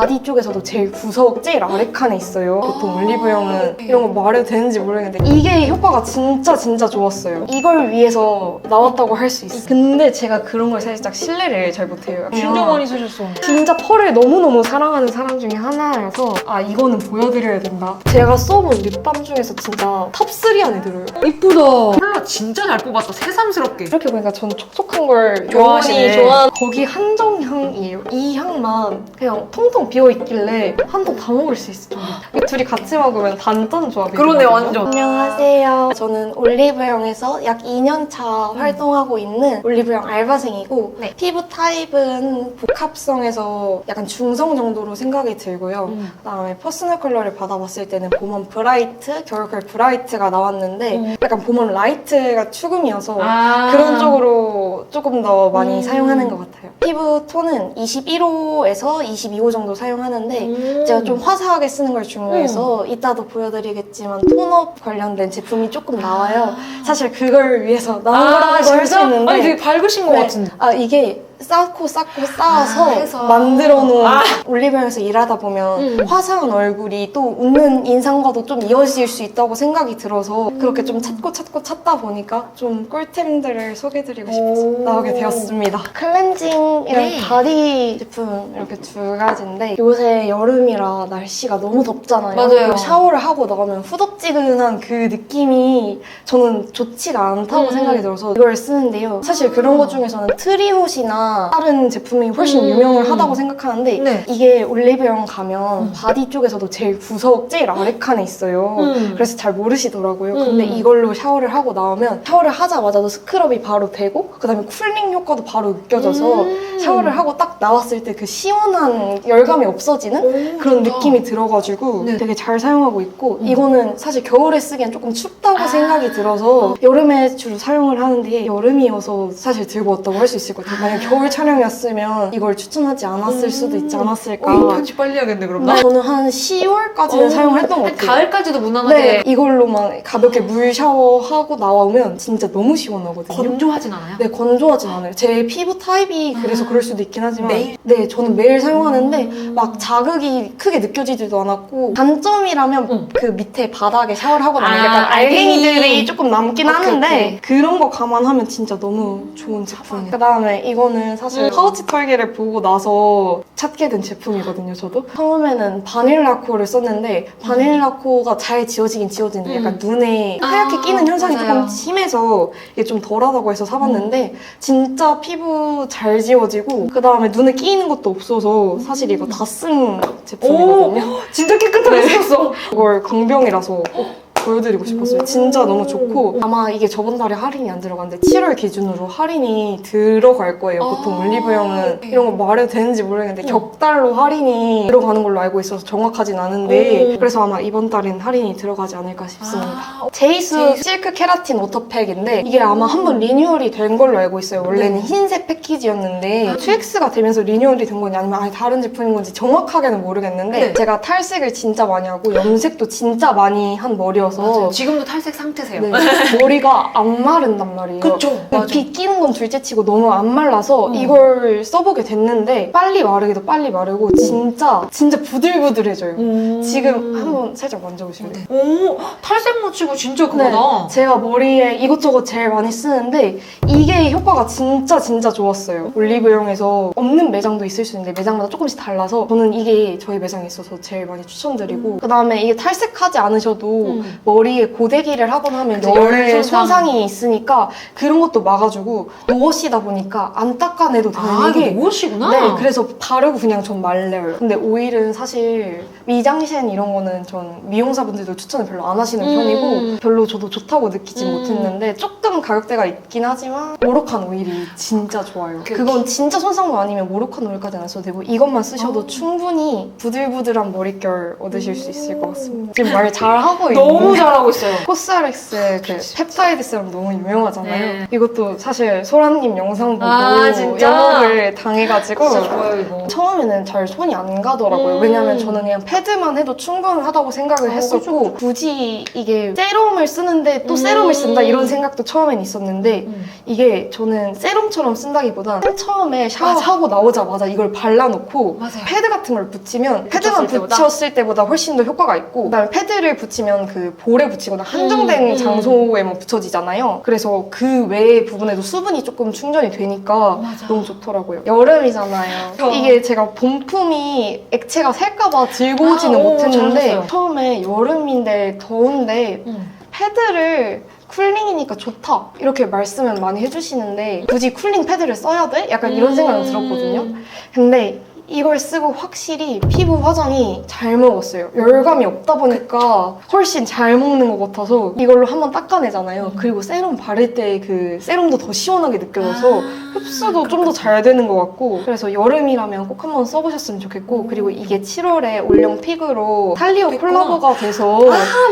바디 쪽에서도 제일 구석 제일 아래 칸에 있어요. 보통 올리브영은 이런 거 말해도 되는지 모르겠는데 이게 효과가 진짜 좋았어요. 이걸 위해서 나왔다고 할 수 있어요. 근데 제가 그런 걸 살짝 신뢰를 잘 못해요. 진짜 많이 쓰셨어. 진짜 펄을 너무너무 사랑하는 사람 중에 하나라서 이거는 보여드려야 된다. 제가 써본 립밤 중에서 진짜 탑3 안에 들어요. 이쁘다. 컬러 진짜 잘 뽑았다. 새삼스럽게. 이렇게 보니까 저는 촉촉한 걸 좋아하시네. 영원히 좋아하는 거기 한정 향이에요. 이 향만 그냥 통통 비어있길래 한 통 다 먹을 수 있을 정도. 둘이 같이 먹으면 단짠 조합이에요. 그러네, 완전. 안녕하세요. 저는 올리브영에서 약 2년차 활동하고 있는 올리브영 알바생이고 피부 타입은 복합성에서 약간 중성 정도로 생각이 들고요. 그다음에 퍼스널 컬러를 받아봤을 때는 봄원 브라이트, 겨울컬 브라이트가 나왔는데 약간 봄원 라이트가 추금이어서 그런 쪽으로 조금 더 많이 사용하는 것 같아요. 피부 톤은 21호에서 22호 정도 사용하는데 제가 좀 화사하게 쓰는 걸 중요해서 이따도 보여드리겠지만 톤업 관련된 제품이 조금 나와요. 사실 그걸 위해서 나온 거라고 할 수 있는데 아니 되게 밝으신 것 같은데. 이게 쌓고 쌓아서 해서. 만들어 놓은 올리브영에서 일하다 보면 화사한 얼굴이 또 웃는 인상과도 좀 이어질 수 있다고 생각이 들어서 그렇게 좀 찾다 보니까 좀 꿀템들을 소개해드리고 싶어서 나오게 되었습니다. 클렌징이랑 바디 제품 이렇게 두 가지인데 요새 여름이라 날씨가 너무 덥잖아요. 맞아요. 샤워를 하고 나가면 후덥지근한 그 느낌이 저는 좋지가 않다고 생각이 들어서 이걸 쓰는데요. 사실 그런 것 중에서는 트리옷이나 다른 제품이 훨씬 유명을 하다고 생각하는데 이게 올리브영 가면 바디 쪽에서도 제일 구석 제일 아래 칸에 있어요. 그래서 잘 모르시더라고요. 근데 이걸로 샤워를 하고 나오면 샤워를 하자마자도 스크럽이 바로 되고 그다음에 쿨링 효과도 바로 느껴져서 샤워를 하고 딱 나왔을 때 그 시원한 열감이 없어지는 그런 느낌이 들어가지고 되게 잘 사용하고 있고 이거는 사실 겨울에 쓰기엔 조금 춥다고 생각이 들어서 여름에 주로 사용을 하는데 여름이어서 사실 들고 왔다고 할 수 있을 것 같아요. 만약 겨울 촬영이었으면 이걸 추천하지 않았을 수도 있지 않았을까. 편집 빨리 해야겠네 그럼. 저는 한 10월까지는 사용을 했던 것 같아요. 가을까지도 무난하게. 이걸로만 가볍게 물 샤워하고 나오면 진짜 너무 시원하거든요. 건조하진 않아요? 네, 건조하진 않아요. 제 피부 타입이 그래서 그럴 수도 있긴 하지만 매일? 네, 저는 매일 사용하는데 막 자극이 크게 느껴지지도 않았고 단점이라면 그 밑에 바닥에 샤워를 하고 나면 약간 알갱이들이 조금 남긴 하는데 그런 거 감안하면 진짜 너무 좋은 제품. 그다음에 이거는 사실 파우치 털기를 보고 나서 찾게 된 제품이거든요, 저도. 처음에는 바닐라 코를 썼는데 바닐라 코가 잘 지워지긴 지워지는데 약간 눈에 하얗게 끼는 현상이 조금 심해서 이게 좀 덜하다고 해서 사봤는데 진짜 피부 잘 지워지고 그다음에 눈에 끼이는 것도 없어서 사실 이거 다 쓴 제품이거든요. 진짜 깨끗하게 생겼어. 이걸 강병이라서 보여드리고 싶었어요. 진짜 너무 좋고 아마 이게 저번 달에 할인이 안 들어갔는데 7월 기준으로 할인이 들어갈 거예요. 보통 올리브영은 이런 거 말해도 되는지 모르겠는데 격달로 할인이 들어가는 걸로 알고 있어서 정확하진 않은데 그래서 아마 이번 달엔 할인이 들어가지 않을까 싶습니다. 제이스 실크 케라틴 워터팩인데 이게 아마 한번 리뉴얼이 된 걸로 알고 있어요. 원래는 흰색 패키지였는데 2X가 되면서 리뉴얼이 된 건지 아니면 아예 다른 제품인 건지 정확하게는 모르겠는데 제가 탈색을 진짜 많이 하고 염색도 진짜 많이 한 머리여서 맞아요. 지금도 탈색 상태세요. 머리가 안 마른단 말이에요. 그쵸. 빗 끼는 건 둘째치고 너무 안 말라서 이걸 써보게 됐는데 빨리 마르기도 빨리 마르고 진짜 부들부들해져요. 지금 한번 살짝 만져보실래요? 오, 탈색 묻히고 진짜 그거다. 제가 머리에 이것저것 제일 많이 쓰는데 이게 효과가 진짜 좋았어요. 올리브영에서 없는 매장도 있을 수 있는데 매장마다 조금씩 달라서 저는 이게 저희 매장에 있어서 제일 많이 추천드리고 그다음에 이게 탈색하지 않으셔도 머리에 고데기를 하거나 하면 열 손상이 있으니까 그런 것도 막아주고 노워시다 보니까 안 닦아내도 되는 이게 노워시구나. 네, 그래서 바르고 그냥 전 말려요. 근데 오일은 사실 미장센 이런 거는 전 미용사분들도 추천을 별로 안 하시는 편이고 별로 저도 좋다고 느끼지 못했는데 조금 가격대가 있긴 하지만 모로칸 오일이 진짜 좋아요. 그건 진짜 손상만 아니면 모로칸 오일까지는 안 써도 되고 이것만 쓰셔도 충분히 부들부들한 머릿결 얻으실 수 있을 것 같습니다. 지금 말 잘하고 있는 너무 너무 잘하고 있어요. 코스알엑스 그 펩타이드 세럼 너무 유명하잖아요. 네. 이것도 사실 소라님 영상 보고 아, 진짜? 영업을 당해가지고 진짜 좋아요, 이거. 처음에는 잘 손이 안 가더라고요. 왜냐면 저는 그냥 패드만 해도 충분하다고 생각을 했었고 굳이 이게 세럼을 쓰는데 또 세럼을 쓴다 이런 생각도 처음엔 있었는데 이게 저는 세럼처럼 쓴다기보다 맨 처음에 샤워하고 나오자마자 이걸 발라놓고 맞아요. 패드 같은 걸 붙이면 패드만 붙였을 때보다? 붙였을 때보다 훨씬 더 효과가 있고 그다음에 패드를 붙이면 그 볼에 붙이거나 한정된 장소에만 붙여지잖아요. 그래서 그 외의 부분에도 수분이 조금 충전이 되니까 맞아. 너무 좋더라고요. 여름이잖아요. 이게 제가 본품이 액체가 셀까봐 들고 오지는 못했는데 잘했어요. 처음에 여름인데 더운데 패드를 쿨링이니까 좋다 이렇게 말씀을 많이 해주시는데 굳이 쿨링 패드를 써야 돼? 약간 이런 생각은 들었거든요. 근데 이걸 쓰고 확실히 피부 화장이 잘 먹었어요. 열감이 없다 보니까 훨씬 잘 먹는 것 같아서 이걸로 한번 닦아내잖아요. 그리고 세럼 바를 때 그 세럼도 더 시원하게 느껴져서 흡수도 좀 더 잘 되는 것 같고 그래서 여름이라면 꼭 한번 써보셨으면 좋겠고 그리고 이게 7월에 올영 픽으로 탈리오 콜라보가 돼서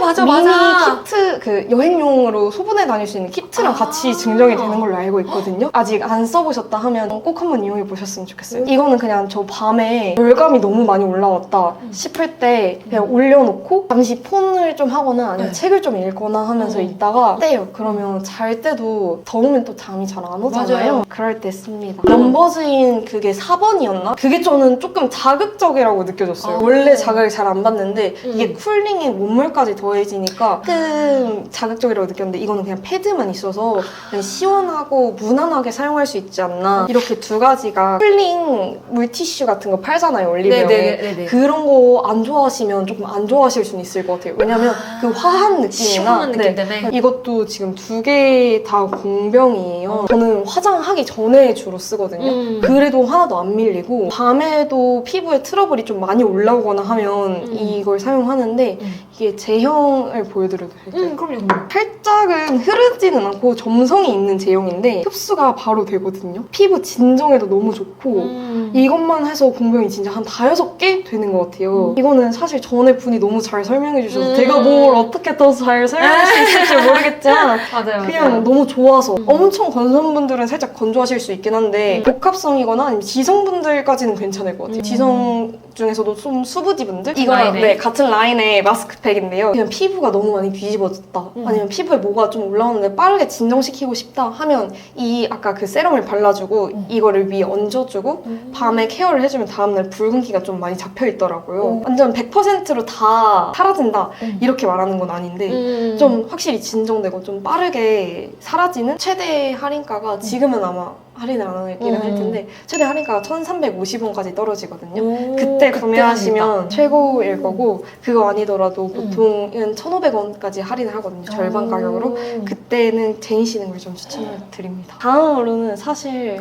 맞아, 미니 맞아. 키트 그 여행용으로 소분해 다닐 수 있는 키트랑 같이 증정이 되는 걸로 알고 있거든요. 아직 안 써보셨다 하면 꼭 한번 이용해 보셨으면 좋겠어요. 이거는 그냥 저 밤에 열감이 너무 많이 올라왔다 싶을 때 그냥 올려놓고 잠시 폰을 좀 하거나 아니면 책을 좀 읽거나 하면서 있다가 떼요. 그러면 잘 때도 더우면 또 잠이 잘 안 오잖아요. 맞아요. 그럴 때 씁니다. 넘버즈인 그게 4번이었나? 그게 저는 조금 자극적이라고 느껴졌어요. 원래 자극을 잘 안 받는데 이게 쿨링에 몸물까지 더해지니까 조금 자극적이라고 느꼈는데 이거는 그냥 패드만 있어서 그냥 시원하고 무난하게 사용할 수 있지 않나. 이렇게 두 가지가 쿨링 물티슈 같은 거 팔잖아요, 올리브영에. 네네네네. 그런 거 안 좋아하시면 조금 안 좋아하실 수는 있을 것 같아요. 왜냐면 그 화한 느낌이나 시원한 느낌 때문에. 이것도 지금 두 개 다 공병이에요. 저는 화장하기 전에 주로 쓰거든요. 그래도 하나도 안 밀리고 밤에도 피부에 트러블이 좀 많이 올라오거나 하면 이걸 사용하는데 이게 제형을 보여드려도 될까요? 그럼요. 살짝은 흐르지는 않고 점성이 있는 제형인데 흡수가 바로 되거든요. 피부 진정에도 너무 좋고 이것만 해서 공병이 진짜 한 5-6개 되는 것 같아요. 이거는 사실 전에 분이 너무 잘 설명해 주셔서 제가 뭘 어떻게 더 잘 설명할 수 있을지 모르겠지만 맞아요. 그냥 너무 좋아서 엄청 건성분들은 살짝 건조하실 수 있긴 한데 복합성이거나 아니면 지성분들까지는 괜찮을 것 같아요. 지성 중에서도 좀 수부지분들 이거랑 라인에. 네, 같은 라인의 마스크팩인데요. 그냥 피부가 너무 많이 뒤집어졌다 아니면 피부에 뭐가 좀 올라오는데 빠르게 진정시키고 싶다 하면 이 아까 그 세럼을 발라주고 이거를 위에 얹어주고 밤에 케어를 해주면 다음날 붉은기가 좀 많이 잡혀있더라고요. 완전 100%로 다 사라진다 이렇게 말하는 건 아닌데 좀 확실히 진정되고 좀 빠르게 사라지는 최대 할인가가 지금은 아마 할인을 안 하기는 할 텐데 최대 할인가가 1,350원까지 떨어지거든요. 그때 구매하시면 최고일 거고 그거 아니더라도 보통은 1,500원까지 할인을 하거든요. 절반 가격으로. 그때는 제니시는 걸 좀 추천을 드립니다. 다음으로는 사실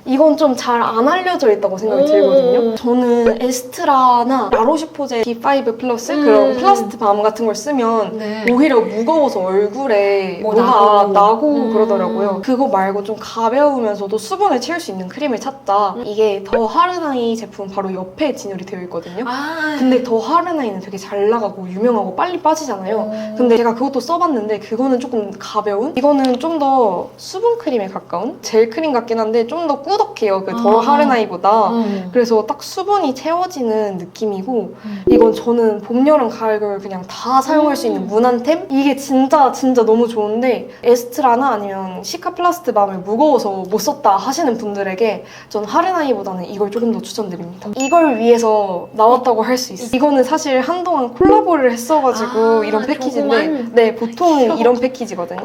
이건 좀 잘 안 알려져 있다고 생각이 들거든요. 저는 에스트라나 라로슈포제 B5 플러스 그런 플라스트 밤 같은 걸 쓰면 오히려 무거워서 얼굴에 뭐가 나고 그러더라고요. 그거 말고 좀 가벼우면서도 수분을 채울 수 있는 크림을 찾자. 이게 더 하르나이 제품 바로 옆에 진열이 되어 있거든요. 근데 더 하르나이는 되게 잘 나가고 유명하고 빨리 빠지잖아요. 근데 제가 그것도 써봤는데 그거는 조금 가벼운? 이거는 좀 더 수분 크림에 가까운? 젤 크림 같긴 한데 좀 더 꾸덕해요. 그 더 하르나이보다. 그래서 딱 수분이 채워지는 느낌이고 이건 저는 봄, 여름, 가을, 겨울 그냥 다 사용할 수 있는 무난템? 이게 진짜 너무 좋은데 에스트라나 아니면 시카플라스트 밤을 무거워서 못 썼다 하시는 분들에게 전 하르나이보다는 이걸 조금 더 추천드립니다. 이걸 위해서 나왔다고 할 수 있어요. 이거는 사실 한동안 콜라보를 했어가지고 이런 패키지인데 네, 보통은 이런 패키지거든요.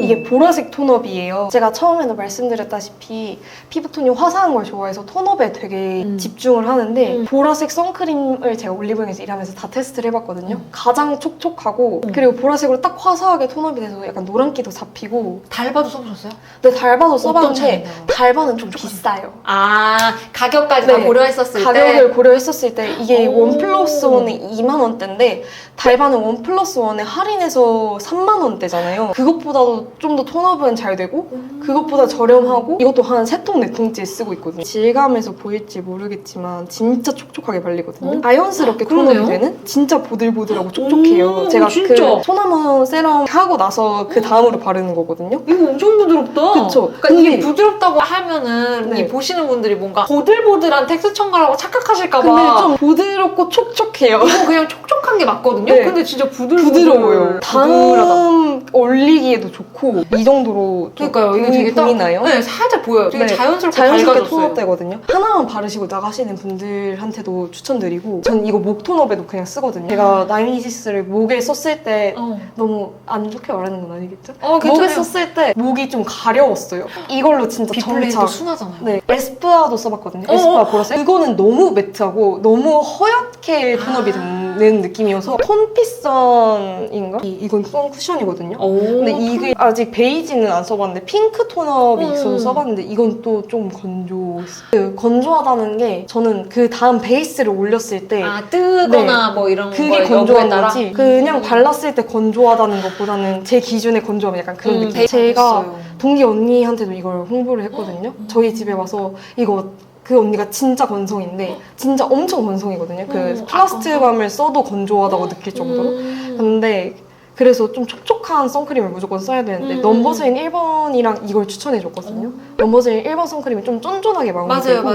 이게 보라색 톤업이에요. 제가 처음에도 말씀드렸다시피 피부톤이 화사한 걸 좋아해서 톤업에 되게 집중을 하는데 보라색 선크림을 제가 올리브영에서 일하면서 다 테스트를 해봤거든요. 가장 촉촉하고 그리고 보라색으로 딱 화사하게 톤업이 돼서 약간 노란기도 잡히고 달바도 써보셨어요? 근데 달바도 써봤는데 한데 달바는 좀 비싸요. 아, 가격까지 다 네. 고려했었을 때. 가격을 고려했었을 때 이게 오. 1+1에 2만 원대인데 달바는 1+1에 할인해서 3만 원대잖아요. 그것보다도 좀 더 톤업은 잘 되고 그것보다 저렴하고 이것도 한 3통 4통째 쓰고 있거든요. 질감에서 보일지 모르겠지만 진짜 촉촉하게 발리거든요. 자연스럽게 그러네요. 톤업이 되는 진짜 보들보들하고 촉촉해요. 오, 제가 진짜? 그 소나무 세럼 하고 나서 그 다음으로 바르는 거거든요. 이거 엄청 부드럽다. 그쵸? 그러니까 근데- 이게 부드럽다고 하면은 네. 이 보시는 분들이 뭔가 보들보들한 텍스처인가라고 착각하실까봐. 근데 좀 부드럽고 촉촉해요. 이거 그냥 촉촉한 게 맞거든요. 네. 근데 진짜 부드러워요. 부드러워요. 다음 올리기에도 좋고 이 정도로 좀 그러니까요. 이게 되게 보이나요? 네, 살짝 보여요. 되게 네. 자연스럽게 자연스럽게 밝아졌어요. 톤업되거든요. 하나만 바르시고 나가시는 분들한테도 추천드리고 전 이거 목 톤업에도 그냥 쓰거든요. 제가 나이미시스를 목에 썼을 때 너무 안 좋게 말하는 건 아니겠죠? 목에 괜찮아요. 썼을 때 목이 좀 가려웠어요. 이걸로 진짜 비플레이도 정착. 순하잖아요. 네, 에스쁘아도 써봤거든요. 에스쁘아 보라색. 그거는 너무 매트하고 너무 허옇게 톤업이 되는 느낌이어서 톤피선인가? 이건 톤 쿠션이거든요. 근데 이게 아직 베이지는 안 써봤는데 핑크 톤업이 있어서 써봤는데 이건 또 좀 건조했어요. 건조하다는 게 저는 그 다음 베이스를 올렸을 때 뜨거나 뭐 이런 그게 거에 건조한 여부에 따라? 거지 그냥 발랐을 때 건조하다는 것보다는 제 기준의 건조함은 약간 그런 느낌. 제가 동기 언니한테도 이걸 홍보를 했거든요. 저희 집에 와서 이거 그 언니가 진짜 건성인데 진짜 엄청 건성이거든요. 그 플라스틱감을 써도 건조하다고 느낄 정도로. 근데 그래서 좀 촉촉한 선크림을 무조건 써야 되는데 넘버즈인 1번이랑 이걸 추천해줬거든요. 넘버즈인 1번 선크림이 좀 쫀쫀하게 마무리되고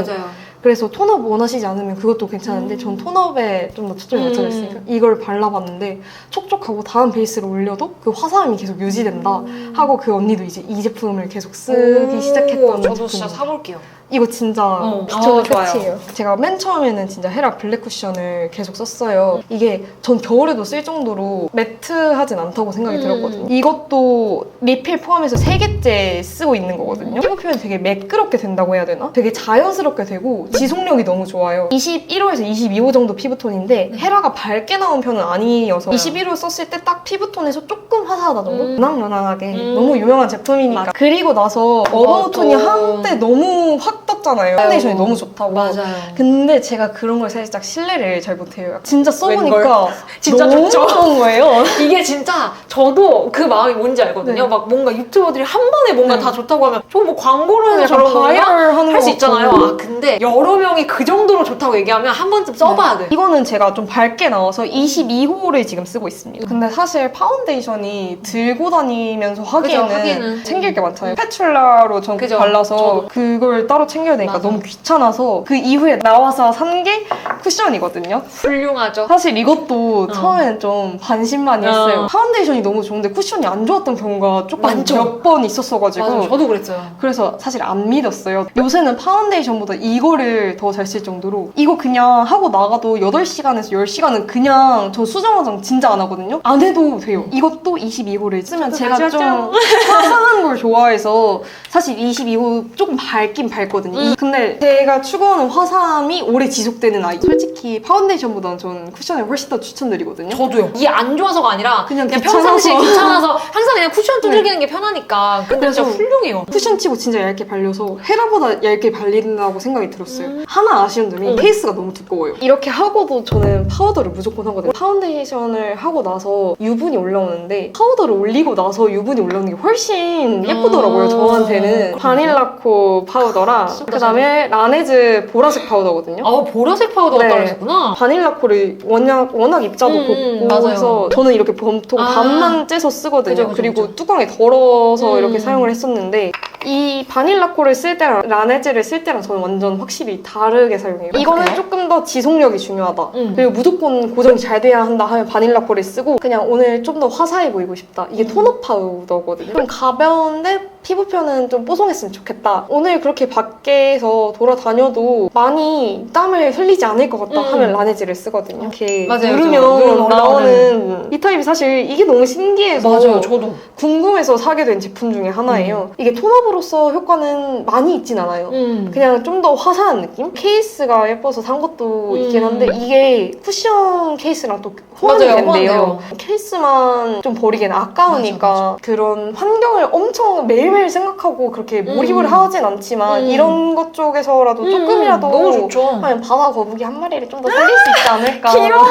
그래서 톤업 원하시지 않으면 그것도 괜찮은데 전 톤업에 좀 더 초점이 맞춰져 있으니까 이걸 발라봤는데 촉촉하고 다음 베이스를 올려도 그 화사함이 계속 유지된다 하고 그 언니도 이제 이 제품을 계속 쓰기 시작했던 저도 진짜 제품이에요. 사볼게요. 이거 진짜 좋아요. 끝이에요. 제가 맨 처음에는 진짜 헤라 블랙 쿠션을 계속 썼어요. 이게 전 겨울에도 쓸 정도로 매트하진 않다고 생각이 들었거든요. 이것도 리필 포함해서 3개째 쓰고 있는 거거든요. 피부 표현이 되게 매끄럽게 된다고 해야 되나? 되게 자연스럽게 되고 지속력이 너무 좋아요. 21호에서 22호 정도 피부톤인데 헤라가 밝게 나온 편은 아니어서 21호 썼을 때 딱 피부톤에서 조금 화사하다 정도? 연하게 너무 유명한 제품이니까. 그리고 나서 어바웃톤이 한때 너무 확 떴잖아요. 파운데이션이 너무 좋다고. 맞아요. 근데 제가 그런 걸 살짝 신뢰를 잘 못해요. 진짜 써보니까 진짜 너무 좋죠? 좋은 거예요. 이게 진짜 저도 그 마음이 뭔지 알거든요. 네. 막 뭔가 유튜버들이 한 번에 뭔가 네. 다 좋다고 하면 저 뭐 광고로 해서 약간 저런 건가? 바이럴하는 할 수 것 있잖아요. 같고. 아 근데 여러 명이 그 정도로 좋다고 얘기하면 한 번쯤 써봐야 돼. 이거는 제가 좀 밝게 나와서 22호를 지금 쓰고 있습니다. 근데 사실 파운데이션이 들고 다니면서 하기에는 챙길 게 많잖아요. 스패츌라로 전 그죠. 발라서 저도. 그걸 따로 챙겨야 되니까 맞아. 너무 귀찮아서 그 이후에 나와서 산 게 쿠션이거든요. 훌륭하죠. 사실 이것도 처음에는 좀 반신반의했어요. 어. 파운데이션이 너무 좋은데 쿠션이 안 좋았던 경우가 조금 많죠. 몇 번 있었어가지고 맞아요. 저도 그랬어요. 그래서 사실 안 믿었어요. 요새는 파운데이션보다 이거를 더 잘 쓸 정도로 이거 그냥 하고 나가도 8시간에서 10시간은 그냥 저 수정 화장 진짜 안 하거든요. 안 해도 돼요. 이것도 22호를 쓰면 제가 다시 좀 하죠. 화사한 걸 좋아해서 사실 22호 조금 밝긴 밝거든요. 근데 제가 추구하는 화사함이 오래 지속되는 아이. 솔직히 파운데이션보다는 저는 쿠션을 훨씬 더 추천드리거든요. 저도요. 이게 안 좋아서가 아니라 그냥 평상시에 귀찮아서. 귀찮아서 항상 그냥 쿠션 두들기는 게 편하니까. 근데 진짜 그래서 훌륭해요. 쿠션 치고 진짜 얇게 발려서 헤라보다 얇게 발린다고 생각이 들었어요. 하나 아쉬운 점이 케이스가 너무 두꺼워요. 이렇게 하고도 저는 파우더를 무조건 하거든요. 파운데이션을 하고 나서 유분이 올라오는데 파우더를 올리고 나서 유분이 올라오는 게 훨씬 예쁘더라고요. 저한테는 바닐라코 파우더랑 그다음에 라네즈 보라색 파우더거든요. 아 보라색 파우더가 네. 따르셨구나. 바닐라코를 워낙 입자도 곱고 맞아요. 해서 저는 이렇게 범통 반만 째서 쓰거든요. 그죠, 그리고 그죠. 뚜껑에 덜어서 이렇게 사용을 했었는데 이 바닐라코를 쓸 때랑 라네즈를 쓸 때랑 저는 완전 확실히 다르게 사용해요. 이거는 그래요? 조금 더 지속력이 중요하다. 그리고 무조건 고정이 잘 돼야 한다 하면 바닐라코를 쓰고 그냥 오늘 좀 더 화사해 보이고 싶다. 이게 톤업 파우더거든요. 좀 가벼운데 피부 표현은 좀 뽀송했으면 좋겠다. 오늘 그렇게 밖에서 돌아다녀도 많이 땀을 흘리지 않을 것 같다 하면 라네즈를 쓰거든요. 이렇게 맞아요. 누르면 누르면 나오는 이 타입이 사실 이게 너무 신기해서 맞아요. 저도. 궁금해서 사게 된 제품 중에 하나예요. 이게 톤업 픽업으로서 효과는 많이 있진 않아요. 그냥 좀 더 화사한 느낌? 케이스가 예뻐서 산 것도 있긴 한데 이게 쿠션 케이스랑 또 호환이 맞아요, 된대요. 호환돼요. 케이스만 좀 버리기엔 아까우니까 맞아. 그런 환경을 엄청 매일매일 생각하고 그렇게 몰입을 하진 않지만 이런 것 쪽에서라도 조금이라도 너무 좋죠. 아니, 바다 거북이 한 마리를 좀 더 살릴 수 있지 않을까. 귀여워.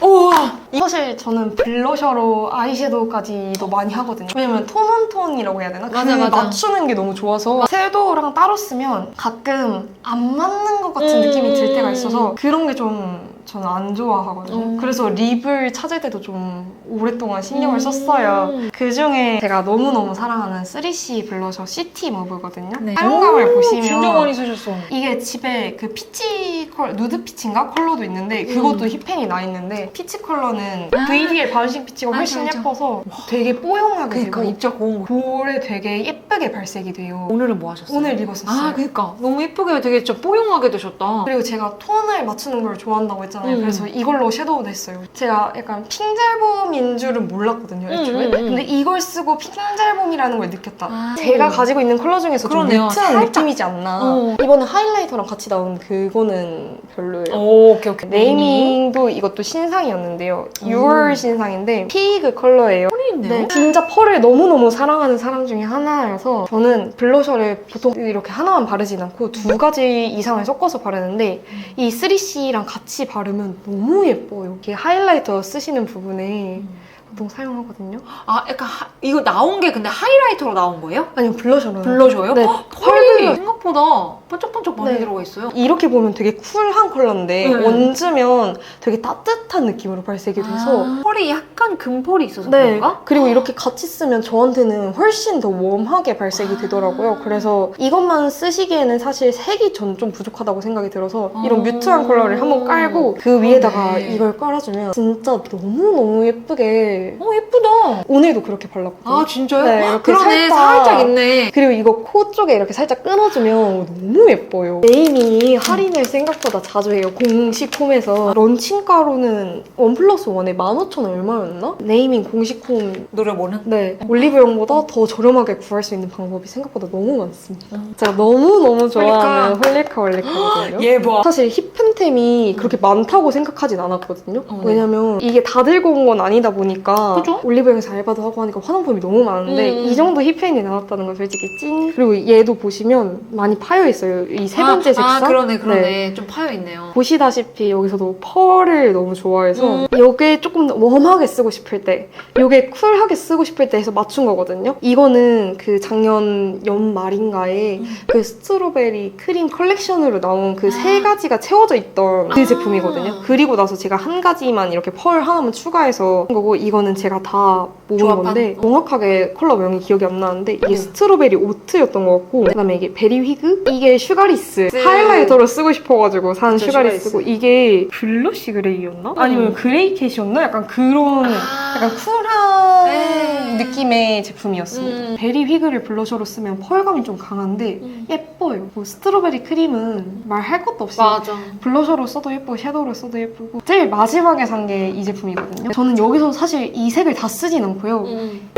우와. 사실 저는 블러셔로 아이섀도우까지도 많이 하거든요. 왜냐면 톤온톤이라고 해야 되나? 맞아, 그 맞아. 맞추는 게 너무 좋아서 섀도우랑 따로 쓰면 가끔 안 맞는 것 같은 느낌이 들 때가 있어서 그런 게 좀 저는 안 좋아하거든요. 그래서 립을 찾을 때도 좀 오랫동안 신경을 썼어요. 그중에 제가 너무너무 사랑하는 3C 블러셔 시티 머브거든요. 네. 사용감을 보시면 진짜 많이 쓰셨어. 이게 집에 그 피치 컬러, 누드 피치인가? 컬러도 있는데 그것도 힙펜이 나 있는데 피치 컬러는 VDL 바운싱 피치가 훨씬 알죠. 예뻐서 되게 뽀용하게 그러니까 되고 입자 고운 거. 볼에 되게 예쁘게 발색이 돼요. 오늘은 뭐 하셨어요? 오늘 입었었어요. 아, 그러니까 너무 예쁘게 되게 진짜 뽀용하게 되셨다. 그리고 제가 톤을 맞추는 걸 좋아한다고 했잖아요. 음. 그래서 이걸로 섀도우도 했어요. 제가 약간 핑잘봄인 줄은 몰랐거든요, 애초에. 근데 이걸 쓰고 핑잘봄이라는 걸 느꼈다. 아. 제가 가지고 있는 컬러 중에서 좀 그러네요. 뮤트한 살짝. 느낌이지 않나. 이번에 하이라이터랑 같이 나온 그거는 별로예요. 오, 오케이. 네이밍도 이것도 신상이었는데요. 6월 신상인데 피그 컬러예요. 있네요. 네, 진짜 펄을 너무너무 사랑하는 사람 중에 하나여서 저는 블러셔를 보통 이렇게 하나만 바르진 않고 2가지 이상을 섞어서 바르는데 이 3C랑 같이 바르면 너무 예뻐요. 이게 하이라이터 쓰시는 부분에 보통 사용하거든요. 아, 약간 이거 나온 게 근데 하이라이터로 나온 거예요? 아니요, 블러셔로요. 블러셔요? 네, 펄이 펄 생각보다 반짝반짝 많이 네. 들어가 있어요. 이렇게 보면 되게 쿨한 컬러인데 네. 얹으면 되게 따뜻한 느낌으로 발색이 돼서 펄이 약간 금펄이 있어서 네. 그런가? 그리고 이렇게 같이 쓰면 저한테는 훨씬 더 웜하게 발색이 되더라고요. 그래서 이것만 쓰시기에는 사실 색이 전 좀 부족하다고 생각이 들어서 이런 뮤트한 컬러를 한번 깔고 그 위에다가 네. 이걸 깔아주면 진짜 너무너무 예쁘게 예쁘다. 오늘도 그렇게 발랐거든요. 아, 진짜요? 네, 이렇게 그러네. 살짝 있네. 그리고 이거 코 쪽에 이렇게 살짝 끊어주면 너무 예뻐요. 네이밍이 할인을 생각보다 자주 해요. 공식 홈에서 런칭가로는 1+1에 15,000원 얼마였나? 네이밍 공식 홈 노려보는? 네, 올리브영보다 더 저렴하게 구할 수 있는 방법이 생각보다 너무 많습니다. 제가 너무너무 좋아하는 홀리카 월리카거든요. 얘 봐. 사실 힙팬템이 그렇게 많다고 생각하진 않았거든요. 네. 왜냐면 이게 다 들고 온 건 아니다 보니까 그죠? 올리브영에서 알바도 하고 하니까 화장품이 너무 많은데 음. 이 정도 힙팬이 나왔다는 건 솔직히 찐. 그리고 얘도 보시면 많이 파여 있어요. 이 세 번째 색상. 아, 그러네. 네. 좀 파여있네요. 보시다시피 여기서도 펄을 너무 좋아해서 이게 조금 더 웜하게 쓰고 싶을 때 이게 쿨하게 쓰고 싶을 때 해서 맞춘 거거든요. 이거는 그 작년 연말인가에 그 스트로베리 크림 컬렉션으로 나온 그 세 가지가 채워져 있던 그 제품이거든요. 그리고 나서 제가 한 가지만 이렇게 펄 하나만 추가해서 한 거고 이거는 제가 다 모은 조합한? 건데 정확하게 컬러 명이 기억이 안 나는데 이게 네. 스트로베리 오트였던 것 같고 그다음에 이게 베리 휘그 이게 슈가리스 네. 하이라이터로 쓰고 싶어가지고 산 그쵸, 슈가리스고 이게 블러쉬 그레이였나? 아니면 그레이 캣이었나? 약간 그런 약간 쿨한 네. 느낌의 제품이었습니다. 베리 휘그를 블러셔로 쓰면 펄감이 좀 강한데 예뻐요. 뭐 스트로베리 크림은 말할 것도 없이 맞아. 블러셔로 써도 예쁘고 섀도우로 써도 예쁘고 제일 마지막에 산 게 이 제품이거든요. 저는 여기서 사실 이 색을 다 쓰진 않고요.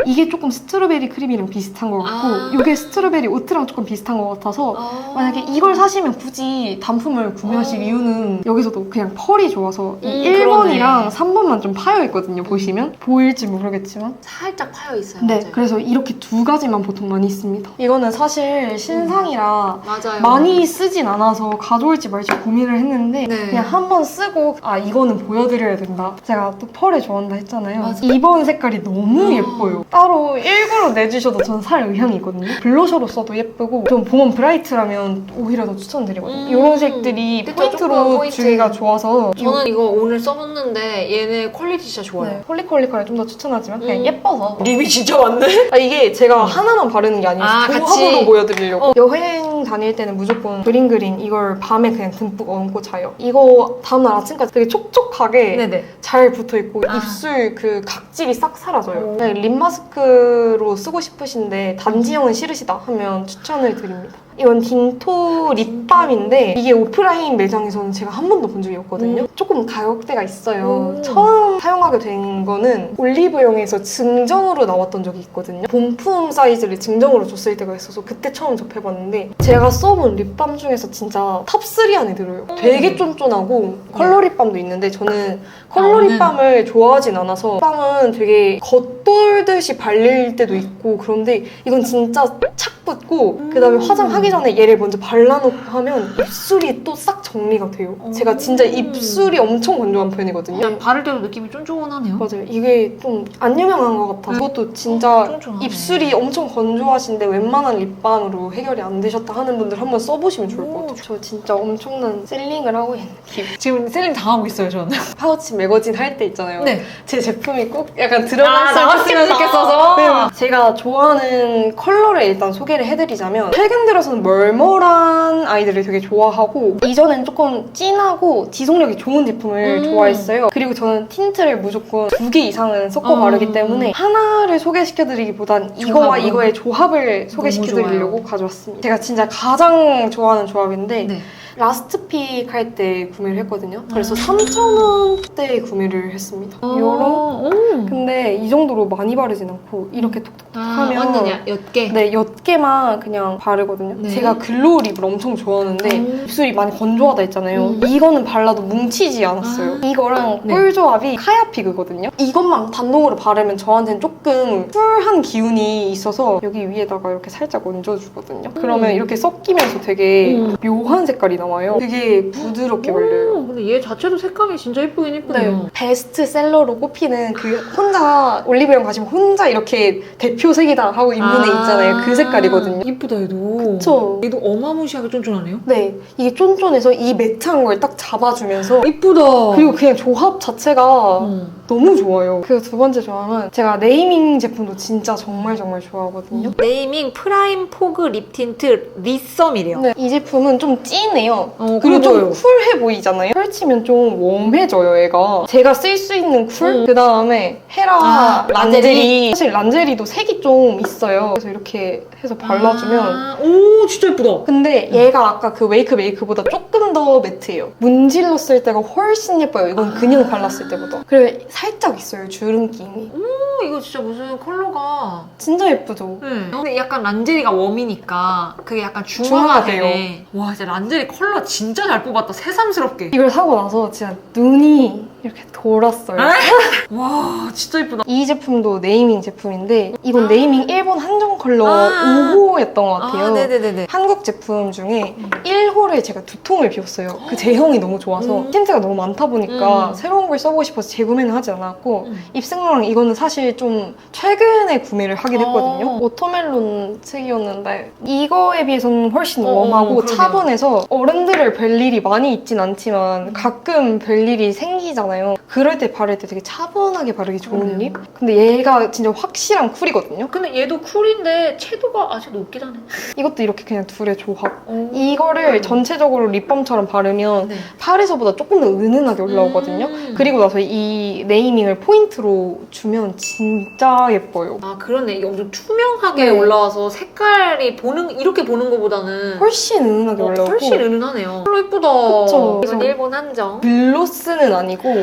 이게 조금 스트로베리 크림이랑 비슷한 것 같고 아. 이게 스트로베리 오트랑 조금 비슷한 것 같아서 만약에 이걸 사시면 굳이 단품을 구매하실 이유는 여기서도 그냥 펄이 좋아서 이 1번이랑 3번만 좀 파여 있거든요. 보시면 보일지 모르겠지만 살짝 파여있어요. 네, 그래서 이렇게 2가지만 보통 많이 씁니다. 이거는 사실 신상이라 맞아요. 많이 쓰진 않아서 가져올지 말지 고민을 했는데 네. 그냥 한 번 쓰고 아 이거는 보여드려야 된다. 제가 또 펄을 좋아한다 했잖아요. 맞아. 2번 색깔이 너무 예뻐요. 따로 일부러 내주셔도 전 살 의향이거든요. 블러셔로 써도 예쁘고 좀 봄 브라이트라면 오히려 더 추천드리거든요. 이런 색들이 그쵸, 포인트로 조금 포인트. 주기가 좋아서 저는 이거 오늘 써봤는데 얘네 퀄리티 진짜 좋아요. 네, 홀리컬리컬을 좀 더 추천하지만 그냥 예뻐서 립이 진짜 많네? 아, 이게 제가 하나만 바르는 게 아니에요. 아, 조합으로 같이. 보여드리려고. 여행 다닐 때는 무조건 그린 이걸 밤에 그냥 듬뿍 얹고 자요. 이거 다음날 아침까지 되게 촉촉하게 네네. 잘 붙어있고 아. 입술 그 각질이 싹 사라져요. 네, 립 마스크로 쓰고 싶으신데 단지형은 싫으시다 하면 추천을 드립니다. 이건 딘토 립밤인데 이게 오프라인 매장에서는 제가 한 번도 본 적이 없거든요. 조금 가격대가 있어요. 처음 사용하게 된 거는 올리브영에서 증정으로 나왔던 적이 있거든요. 본품 사이즈를 증정으로 줬을 때가 있어서 그때 처음 접해봤는데 제가 써본 립밤 중에서 진짜 탑3 안에 들어요. 되게 쫀쫀하고 컬러 립밤도 있는데 저는 컬러 립밤을 좋아하진 않아서 립밤은 되게 겉돌듯이 발릴 때도 있고 그런데 이건 진짜 착 붙고 그다음에 화장하기 전에 얘를 먼저 발라놓고 하면 입술이 또 싹 정리가 돼요. 제가 진짜 입술이 엄청 건조한 편이거든요. 그냥 바를 때도 느낌이 쫀쫀하네요. 맞아요. 이게 좀 안 유명한 것 같아서 그것도 진짜 쫀쫀하네. 입술이 엄청 건조하신데 웬만한 립밤으로 해결이 안 되셨다 하는 분들 한번 써보시면 좋을 것 같아요. 저 진짜 엄청난 셀링을 하고 있는 느낌. 지금 셀링 당하고 있어요, 저는. 파우치 매거진 할 때 있잖아요. 네. 제 제품이 꼭 약간 들어갔으면 나갔으면 좋겠어서. 네, 제가 좋아하는 컬러를 일단 소개를 해드리자면 최근 들어서는 멀멀한 아이들을 되게 좋아하고 이전엔 조금 진하고 지속력이 좋은 제품을 좋아했어요. 그리고 저는 틴트를 무조건 2개 이상은 섞어 바르기 때문에 하나를 소개시켜드리기보단 이거와 이거의 조합을 소개시켜드리려고 가져왔습니다. 제가 진짜 가장 좋아하는 조합인데 네. 라스트픽 할 때 구매를 했거든요. 그래서 3,000원대에 구매를 했습니다. 요런 근데 이 정도로 많이 바르진 않고 이렇게 톡톡톡 하면 완전 옅게. 네, 옅게만 그냥 바르거든요. 네. 제가 글로우 립을 엄청 좋아하는데 입술이 많이 건조하다 했잖아요. 이거는 발라도 뭉치지 않았어요. 이거랑 네. 꿀 조합이 카야피그거든요. 이것만 단독으로 바르면 저한테는 조금 쿨한 기운이 있어서 여기 위에다가 이렇게 살짝 얹어주거든요. 그러면 이렇게 섞이면서 되게 묘한 색깔이 나와요. 되게 부드럽게 발려요. 근데 얘 자체도 색감이 진짜 예쁘긴 예쁘네요. 네, 베스트셀러로 꼽히는 그 혼자 올리브영 가시면 혼자 이렇게 대표색이다 하고 입는 애 있잖아요. 그 색깔이거든요. 예쁘다 얘도. 그쵸? 얘도 어마무시하게 쫀쫀하네요. 네, 이게 쫀쫀해서 이 매트한 걸 딱 잡아주면서 예쁘다. 그리고 그냥 조합 자체가 너무 좋아요. 그 두 번째 조합은 제가 네이밍 제품도 진짜 정말 좋아하거든요. 네이밍 프라임 포그 립 틴트 리썸이래요. 네, 이 제품은 좀 진해요. 그래 그리고 좀 보여요. 쿨해 보이잖아요. 펼치면 좀 웜해져요, 얘가. 제가 쓸 수 있는 쿨? 그 다음에 헤라 란제리. 사실 란제리도 색이 좀 있어요. 그래서 이렇게 해서 발라주면 오 진짜 예쁘다. 근데 얘가 아까 그 웨이크 메이크보다 조금 더 매트해요. 문질렀을 때가 훨씬 예뻐요. 이건 그냥 발랐을 때보다. 그리고 살짝 있어요, 주름김이. 이거 진짜 무슨 컬러가 진짜 예쁘죠? 근데 약간 란제리가 웜이니까 그게 약간 중화가 중화가 돼요. 되네. 와 진짜 란제리 컬러 진짜 잘 뽑았다. 새삼스럽게. 이걸 사고 나서 진짜 눈이 이렇게 돌았어요. 와 진짜 예쁘다. 이 제품도 네이밍 제품인데 이건 네이밍 일본 한정 컬러 5호였던 것 같아요. 네네네네. 한국 제품 중에 1호를 제가 2통을 비웠어요. 그 제형이 너무 좋아서 틴트가 너무 많다 보니까 새로운 걸 써보고 싶어서 재구매는 하지 않았고 입생로랑 이거는 사실 좀 최근에 구매를 하긴 했거든요. 워터멜론 색이었는데 이거에 비해서는 훨씬 웜하고 그러네요. 차분해서 어른들을 뵐 일이 많이 있진 않지만 가끔 뵐 일이 생기잖아요. 그럴 때 바를 때 되게 차분하게 바르기 좋은 립? 근데 얘가 진짜 확실한 쿨이거든요. 근데 얘도 쿨인데 채도가 아직 높긴 하네. 이것도 이렇게 그냥 둘의 조합. 이거를 전체적으로 립밤처럼 바르면 네. 팔에서보다 조금 더 은은하게 올라오거든요. 그리고 나서 이 네이밍을 포인트로 주면 진짜 예뻐요. 아 그러네. 이게 엄청 투명하게 네. 올라와서 색깔이 이렇게 보는 것보다는 훨씬 은은하게 올라오고 훨씬 은은하네요. 컬러 예쁘다. 그쵸. 이건 그래서 일본 한정. 글로스는 아니고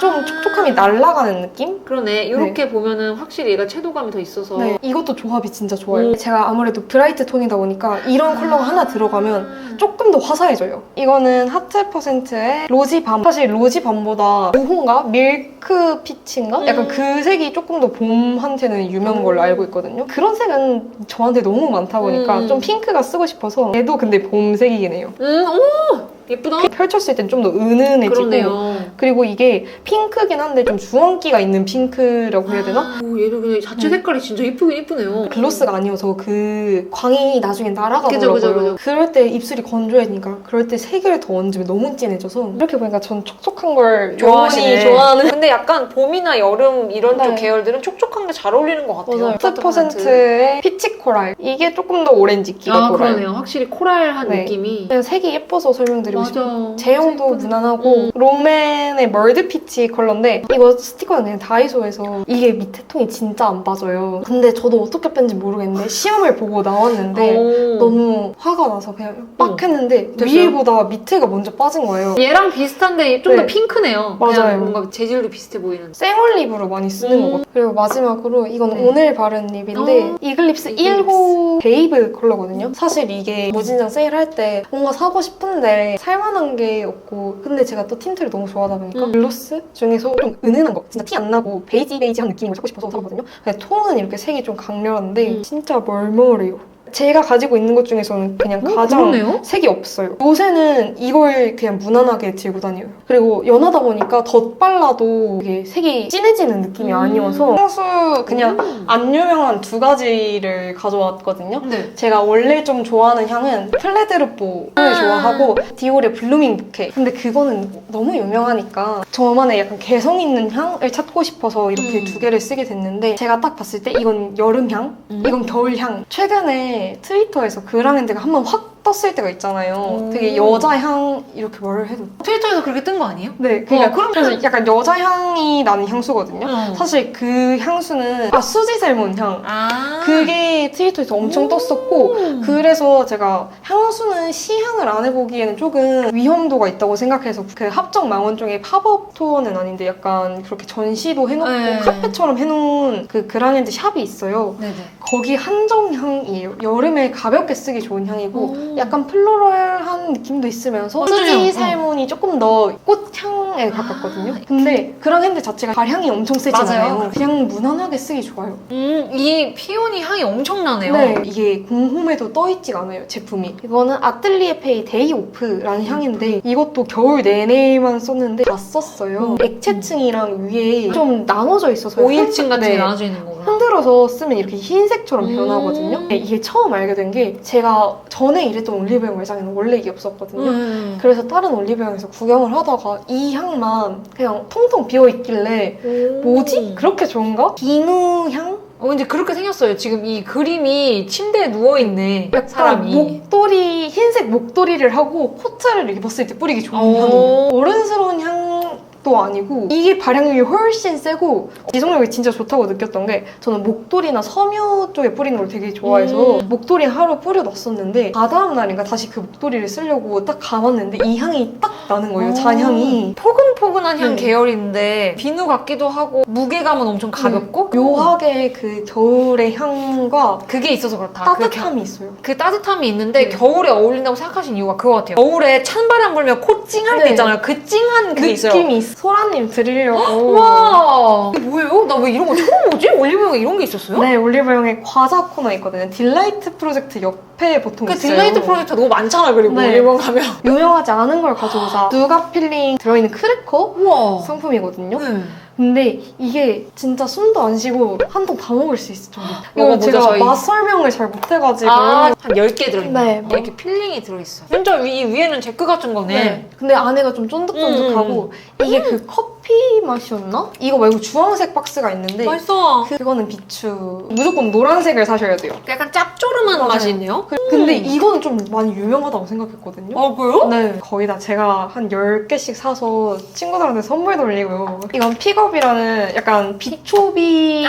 좀 촉촉함이 날아가는 느낌? 그러네. 이렇게 보면은 확실히 얘가 채도감이 더 있어서. 네, 이것도 조합이 진짜 좋아요. 제가 아무래도 브라이트 톤이다 보니까 이런 컬러가 하나 들어가면 조금 더 화사해져요. 이거는 하트 퍼센트의 로지밤. 사실 로지밤보다 모호인가? 밀크 피치인가? 약간 그 색이 조금 더 봄한테는 유명한 걸로 알고 있거든요. 그런 색은 저한테 너무 많다 보니까 좀 핑크가 쓰고 싶어서 얘도 근데 봄색이긴 해요. 오! 예쁘다. 펼쳤을 땐 좀 더 은은해지고 그러네요. 그리고 이게 핑크긴 한데 좀 주황기가 있는 핑크라고 해야 되나? 오, 얘도 그냥 자체 색깔이 진짜 예쁘긴 예쁘네요. 글로스가 아니어서 그 광이 나중에 그죠, 날아가더라고요. 그죠, 그죠. 그럴 때 입술이 건조해지니까 그럴 때 색을 더 얹으면 너무 진해져서 이렇게 보니까 전 촉촉한 걸 좋아하시네. 영원히 좋아하는 근데 약간 봄이나 여름 이런 네. 쪽 계열들은 촉촉한 게 잘 어울리는 것 같아요. 맞아요. 10%의 피치 코랄. 이게 조금 더 오렌지기가 돌아요. 그러네요. 확실히 코랄한 네. 느낌이. 그냥 색이 예뻐서 설명드리고 드리고 싶어요. 맞아. 제형도 무난하고 롬앤의 멀드 피치 컬러인데 이거 스티커는 그냥 다이소에서 이게 밑에 통이 진짜 안 빠져요. 근데 저도 어떻게 뺀지 모르겠는데 시험을 보고 나왔는데 오. 너무 화가 나서 그냥 빡 했는데 됐어요? 위에보다 밑에가 먼저 빠진 거예요. 얘랑 비슷한데 좀 더 네. 핑크네요. 맞아요. 그냥 뭔가 재질도 비슷해 보이는. 생얼립으로 많이 쓰는 거거든요. 그리고 마지막으로 이건 네. 오늘 바른 립인데 이글립스 이글립스. 1호 베이브 컬러거든요. 사실 이게 무진장 세일할 때 뭔가 사고 싶은데 살만한 게 없고 근데 제가 또 틴트를 너무 좋아하다 보니까 글로스 중에서 좀 은은한 거 진짜 티 안 나고 베이지한 느낌을 찾고 싶어서 사거든요. 근데 톤은 이렇게 색이 좀 강렬한데 진짜 멀멀해요. 제가 가지고 있는 것 중에서는 그냥 가장 그러네요? 색이 없어요. 요새는 이걸 그냥 무난하게 들고 다녀요. 그리고 연하다 보니까 덧발라도 이게 색이 진해지는 느낌이 아니어서 향수 그냥 안 유명한 두 가지를 가져왔거든요. 네. 제가 원래 좀 좋아하는 향은 플레드르뽀를 좋아하고 디올의 블루밍 부케. 근데 그거는 너무 유명하니까 저만의 약간 개성 있는 향을 찾고 싶어서 이렇게 두 개를 쓰게 됐는데 제가 딱 봤을 때 이건 여름향, 이건 겨울향. 최근에 트위터에서 그랑핸드가 한번 확 떴을 때가 있잖아요. 되게 여자향 이렇게 말을 해도 트위터에서 그렇게 뜬 거 아니에요? 네, 그러니까 그럼 그래서 약간 여자 향이 나는 향수거든요. 어. 사실 그 향수는 수지 셀몬 향. 아. 그게 트위터에서 엄청 떴었고 그래서 제가 향수는 시향을 안 해보기에는 조금 위험도가 있다고 생각해서 그 합정 망원 쪽에 팝업 투어는 아닌데 약간 그렇게 전시도 해놓고 네. 카페처럼 해놓은 그 그랑핸드 샵이 있어요. 네네. 거기 한정 향이에요. 여름에 가볍게 쓰기 좋은 향이고 약간 플로럴한 느낌도 있으면서 맞아요. 수지 살몬이 조금 더 꽃향에 가깝거든요. 근데 그랑핸드 자체가 발향이 엄청 세지잖아요. 맞아요. 그냥 무난하게 쓰기 좋아요. 이 피오니 향이 엄청나네요. 네, 이게 공홈에도 떠있지가 않아요, 제품이. 이거는 아틀리에 페이 데이 오프라는 향인데 이것도 겨울 내내만 썼는데 다 썼어요. 액체층이랑 위에 좀 나눠져 있어서 오일층 같은 게 네. 나눠져 있는 거구나. 흔들어서 쓰면 이렇게 흰색처럼 변하거든요. 네, 이게 처음 알게 된 게 제가 전에 일했던 올리브영 매장에는 원래 이게 없었거든요. 그래서 다른 올리브영에서 구경을 하다가 이 향만 그냥 통통 비어있길래 뭐지? 그렇게 좋은가? 비누 향? 근데 그렇게 생겼어요. 지금 이 그림이 침대에 누워있네. 약간 사람이. 목도리, 흰색 목도리를 하고 코트를 입었을 때 뿌리기 좋은 오. 향이에요. 어른스러운 향도 아니고 이게 발향력이 훨씬 세고 지속력이 진짜 좋다고 느꼈던 게 저는 목도리나 섬유 쪽에 뿌리는 걸 되게 좋아해서 목도리 하루 뿌려놨었는데 다다음 날인가 다시 그 목도리를 쓰려고 딱 감았는데 이 향이 딱 나는 거예요. 잔향이. 포근포근한 향 네. 계열인데 비누 같기도 하고 무게감은 엄청 가볍고 묘하게 그 겨울의 향과 그게 있어서 그렇다. 따뜻함이 있어요. 그 따뜻함이 있는데 네. 겨울에 어울린다고 생각하신 이유가 그거 같아요. 겨울에 찬바람 불면 코 찡할 때 네. 있잖아요. 그 찡한 그게 있어요. 느낌이 있어. 소라님 드리려고. 와 이게 뭐예요? 나 왜 이런 거 처음 보지? 올리브영에 이런 게 있었어요? 네, 올리브영에 과자 코너 있거든요. 딜라이트 프로젝트 옆에 보통 그 있어요. 딜라이트 프로젝트 너무 많잖아. 그리고 네. 올리브영 가면 유명하지 않은 걸 가져오자. 누가 필링 들어있는 크래커 우와. 상품이거든요. 네. 근데 이게 진짜 숨도 안 쉬고 한 통 다 먹을 수 있을 정도. 이거 먹어보자, 제가 저희. 맛 설명을 잘 못해가지고. 한 10개 들어있네. 네. 이렇게 필링이 들어있어. 진짜 이 위에는 제크 같은 거네. 네. 근데 안에가 좀 쫀득쫀득하고 이게 그 커피 맛이었나? 이거 말고 주황색 박스가 있는데 맛있어. 그거는 비추. 무조건 노란색을 사셔야 돼요. 약간 짭조름한 맞아요. 맛이 있네요. 근데 이거는 좀 많이 유명하다고 생각했거든요. 아, 그래요? 네. 거의 다 제가 한 10개씩 사서 친구들한테 선물 돌리고. 이건 픽업이라는 약간 비초비.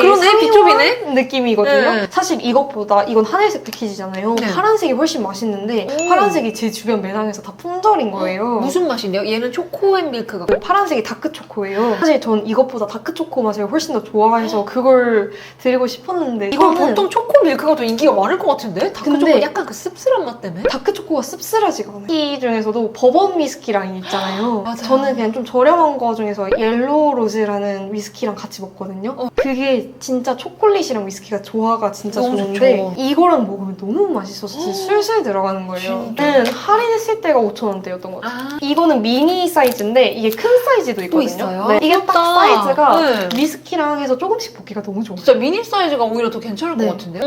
그러네. 비초비네. 느낌이거든요. 네. 사실 이것보다 이건 하늘색 패키지잖아요. 네. 파란색이 훨씬 맛있는데 파란색이 제 주변 매장에서 다 품절인 거예요. 무슨 맛인데요? 얘는 초코앤밀크가. 파란색이 다크초코예요. 사실 전 이것보다 다크초코 맛을 훨씬 더 좋아해서 그걸 드리고 싶었는데 이건 이거는 보통 초코밀크가 더 인기가 많을 것 같은데? 다크초코 근데 약간 그 씁쓸한 맛 때문에? 다크초코가 씁쓸하지가 않아요. 이 중에서도 버번 위스키랑 있잖아요. 맞아요. 저는 그냥 좀 저렴한 거 중에서 옐로우 로즈라는 위스키랑 같이 먹거든요. 그게 진짜 초콜릿이랑 위스키가 조화가 진짜 너무 좋은데 좋죠. 이거랑 먹으면 너무 맛있어서 진짜 술술 들어가는 거예요. 저는 할인했을 때가 5,000원대였던 것 같아요. 이거는 미니 사이즈인데 이게 큰 사이즈도 있거든요. 있어요? 네, 이게 딱 귀엽다. 사이즈가 네. 위스키랑 해서 조금씩 먹기가 너무 좋아요. 진짜 미니 사이즈가 오히려 더 괜찮을 네. 것 같은데?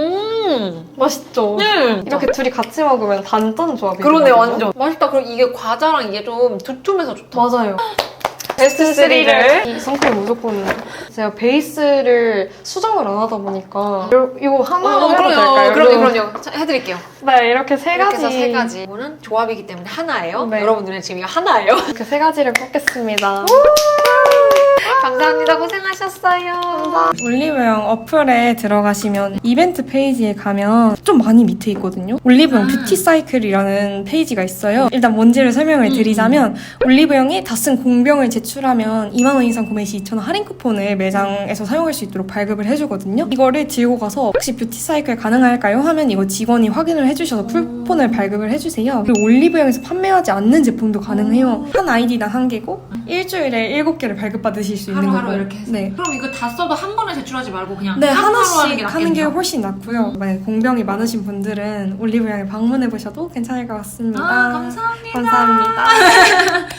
맛있죠? 네. 이렇게 둘이 같이 먹으면 단짠 조합이에요. 그러네, 완전. 맛있다. 그리고 이게 과자랑 이게 좀 두툼해서 좋다. 맞아요. 베스트 3를 이 선크림 무조건 제가 베이스를 수정을 안 하다 보니까 이거 하나로 해도 될까요? 그럼요. 자, 해드릴게요. 네, 이렇게 세 이렇게 가지. 해서 세 가지. 이거는 조합이기 때문에 하나예요. 네. 여러분들은 지금 이거 하나예요. 이렇게 세 가지를 뽑겠습니다. 감사합니다. 고생하셨어요. 올리브영 어플에 들어가시면 이벤트 페이지에 가면 좀 많이 밑에 있거든요. 올리브영 뷰티 사이클이라는 페이지가 있어요. 일단 뭔지를 설명을 드리자면 올리브영이 다 쓴 공병을 제출하면 2만 원 이상 구매 시 2,000원 할인 쿠폰을 매장에서 사용할 수 있도록 발급을 해주거든요. 이거를 들고 가서 혹시 뷰티 사이클 가능할까요? 하면 이거 직원이 확인을 해주셔서 쿠폰을 발급을 해주세요. 그리고 올리브영에서 판매하지 않는 제품도 가능해요. 한 아이디당 한 개고 일주일에 7개를 발급받으실 수 있는 하루하루 거고요. 이렇게 해서. 네. 그럼 이거 다 써도 한 번에 제출하지 말고 그냥 네, 하루하루 하나씩 하는 게 낫겠네요. 훨씬 낫고요. 만약에 공병이 많으신 분들은 올리브영에 방문해 보셔도 괜찮을 것 같습니다. 아, 감사합니다. 감사합니다.